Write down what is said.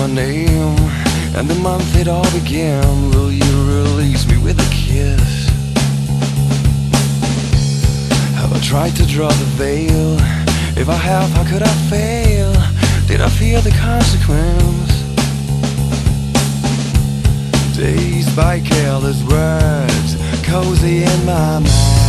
my name and the month it all began. Will you release me with a kiss? Have I tried to draw the veil? If I have, how could I fail? Did I fear the consequence? Dazed by careless words, cozy in my mind.